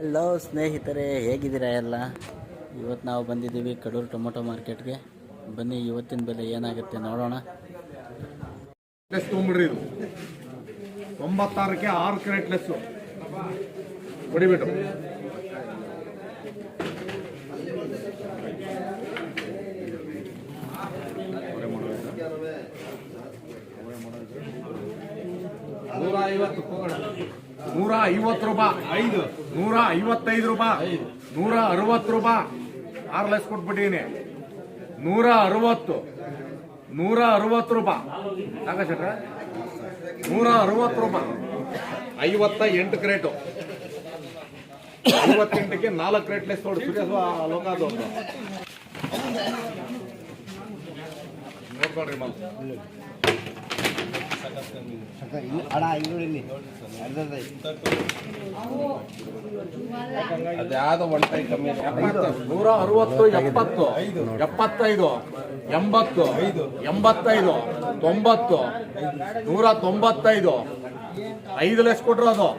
Hello ಸ್ನೇಹಿತರೆ, ಹೇಗಿದ್ದೀರಾ ಎಲ್ಲ? ಇವತ್ತು ನಾವು ಬಂದಿದ್ದೀವಿ ಕಡೂರು ಟೊಮೊಟೊ ಮಾರ್ಕೆಟ್ಗೆ. ಬನ್ನಿ ಇವತ್ತಿನ ಬೆಲೆ ಏನಾಗುತ್ತೆ ನೋಡೋಣ. ತೊಗೊಂಬಿಡ್ರಿ, ಇದು 96ಕ್ಕೆ 6 ಕ್ಯಾರೆಟ್ ಲೆಸ್ಸು ಹೊಡಿಬಿಟ್ಟು. ₹150 ರೂಪಾಯಿ, 155 ರೂಪಾಯಿ, 160 ರೂಪಾಯಿ. 6 ಲೆಸ್ ಕೊಟ್ಬಿಟ್ಟಿನಿ. 160 ರೂಪಾಯಿ. ಆಕಾಶಟ್ರ 160 ರೂಪಾಯಿ. 58 ಕ್ರೇಟು. 58ಕ್ಕೆ 4 ಕ್ರೇಟ್ ಲೆಸ್ ನೋಡಿ. ಲೋಕ ಅದು ನೋಡ್ಕೊಳ್ರಿ ಮಲ್ ಅದ್ಯಾವುದೋ ಒನ್ ಟೈಮ್ ಕಮ್ಮಿ. 160, 70, 75, 80, 85, 90, 195. 5 ಲೆಸ್ ಕೊಟ್ರು ಅದು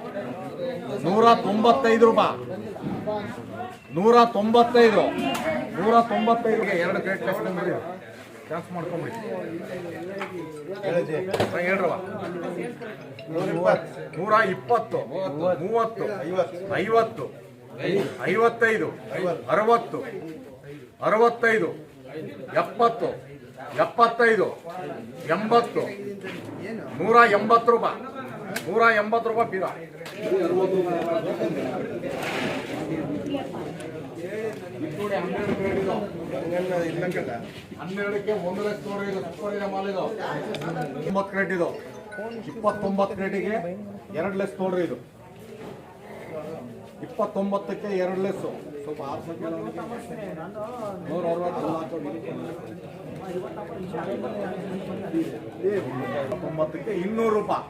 195 ರೂಪಾಯಿ. 195, 195ಗೆ 2 ಕ್ರೇಟ್ ಲೆಸ್ ತಂದ್ರಿ. ಚಾನ್ಸ್ ಮಾಡ್ಕೊಂಬಿಡಿ. ಹೇಳ್ರವ. 120, 30, 50, 55, 65, 60, 65, 70, 75, 80, 180 ರೂಪಾಯಿ. 180 ರೂಪಾಯಿ ಪೀರ. ನೋಡಿ 12ಕ್ಕೆ 1 ಲಕ್ಷ ನೋಡಿ. ಇದು ಮಾಲ್ ಇದು 9 ಕ್ರೇಟ್. ಇದು 29 ಕ್ರೇಟಿಗೆ 2 ಲೆಸ್ ನೋಡ್ರಿ. ಇದು 29ಕ್ಕೆ 2 ಲೆಸ್. ಸ್ವಲ್ಪ 160ಕ್ಕೆ 200 ರೂಪಾಯಿ.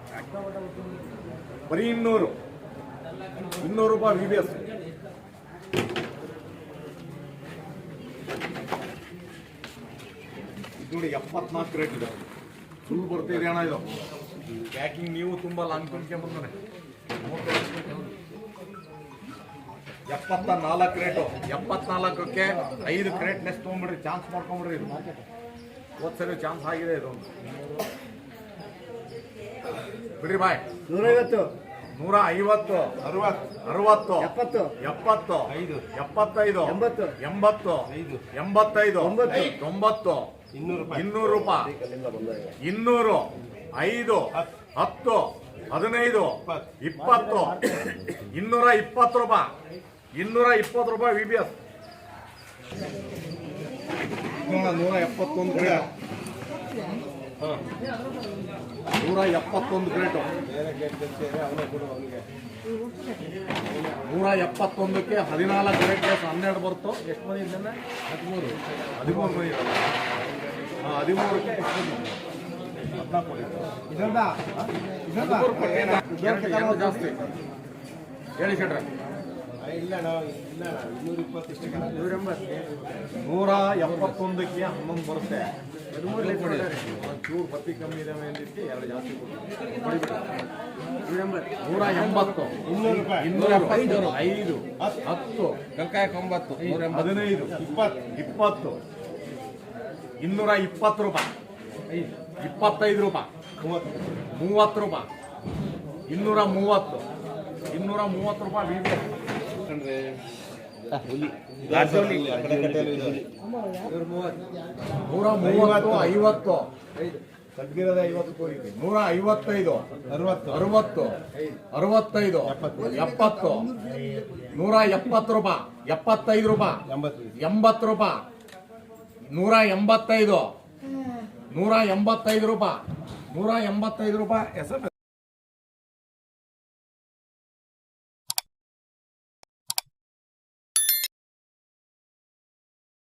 ಬರೀ 200 ರೂಪಾಯಿ VBS. ನೋಡಿ 74 ಕ್ರೇಟ್ ಇದೆ. ಸುಳ್ಳು ಬರ್ತಿದೆ ಅಣ್ಣ ಇದು. ಪ್ಯಾಕಿಂಗ್ ನೀವು ತುಂಬ ಲಾಂಗ್ ಬಂದ್ರೆ 74 ಕ್ರೇಟು. 74ಕ್ಕೆ 5 ಕ್ರೇಟ್ ಲೆಸ್ ತೊಗೊಂಡ್ಬಿಡ್ರಿ. ಚಾನ್ಸ್ ಮಾಡ್ಕೊಂಬಿಡ್ರಿ. ಇದು ಹೋದ್ಸರಿ ಚಾನ್ಸ್ ಆಗಿದೆ. ಇದು ಬಿಡ್ರಿ ಬಾಯ್. 150, 150, 60, 70, 70, 75, 80, 85, 90, 200 ರೂಪಾಯಿ. 200, 5, 10, 15, 20, 220 ರೂಪಾಯಿ. 220 ರೂಪಾಯಿ VBS. 171 ಕ್ರೇಟ್. 171 ಕ್ರೇಟು. 171ಕ್ಕೆ 14 ಕ್ರೇಟ್ ಲೆಸ್ 12 ಬರ್ತು. ಎಷ್ಟು ಮಂದಿ ಇದ್ದಾನೆ? 13 ಮಂದಿ. 13ಕ್ಕೆ 14 ಜಾಸ್ತಿ ಹೇಳಿ ಶೆಟ್ರೆ. 171ಕ್ಕೆ 11 ಬರುತ್ತೆ. 13 ಚೂರು ಬತ್ತಿ ಕಮ್ಮಿ ಇದಾವೆ ಅಂದಿದ್ದಕ್ಕೆ 2 ಜಾಸ್ತಿ ಕೊಡ್ತೀವಿ. 180, 275, 5, 10, 90, 15, 20, 220 ರೂಪಾಯಿ. 25 ರೂಪಾಯಿ. 30 ರೂಪಾಯಿ. 230, 230 ರೂಪಾಯಿ VBS. 130, 50, ತಗ್ಗಿರೋದೇ 50 ಕೋರಿ. 155, 60, 65, 70, 170 ರೂಪಾಯಿ. 75 ರೂಪಾಯಿ. 80 ರೂಪಾಯಿ. 185, 185 ರೂಪಾಯಿ. 185 ರೂಪಾಯಿ.